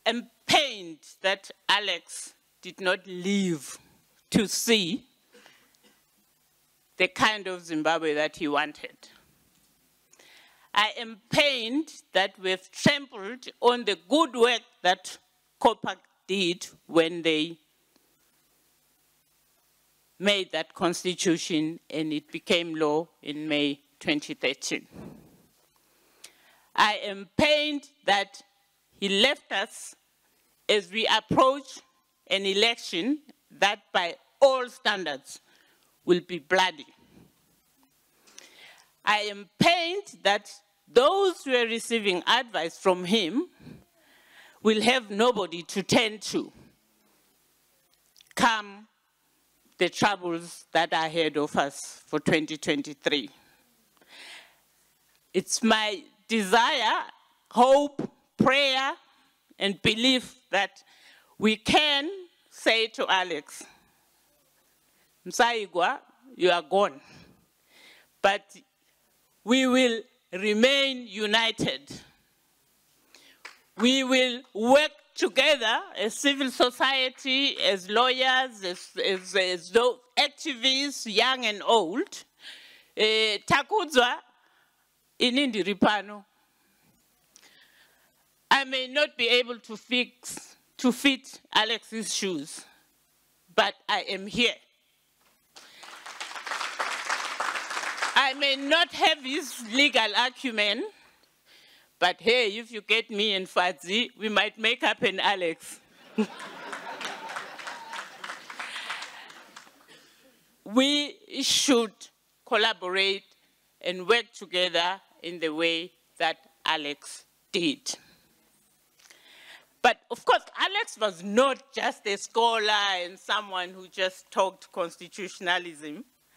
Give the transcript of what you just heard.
am pained that Alex did not live to see the kind of Zimbabwe that he wanted. I am pained that we've trampled on the good work that COPAC did when they made that constitution and it became law in May 2013. I am pained that he left us as we approach an election that by all standards will be bloody. I am pained that those who are receiving advice from him will have nobody to turn to come the troubles that are ahead of us for 2023. It's my desire, hope, prayer, and belief that we can say to Alex, Msaigwa, you are gone. But we will remain united. We will work together as civil society, as lawyers, as activists, young and old. Takudzwa inindi ripano. I may not be able to fit Alex's shoes, but I am here. I may not have his legal acumen, but hey, if you get me and Fadzi, we might make up an Alex. We should collaborate and work together in the way that Alex did. But of course, Alex was not just a scholar and someone who just talked constitutionalism.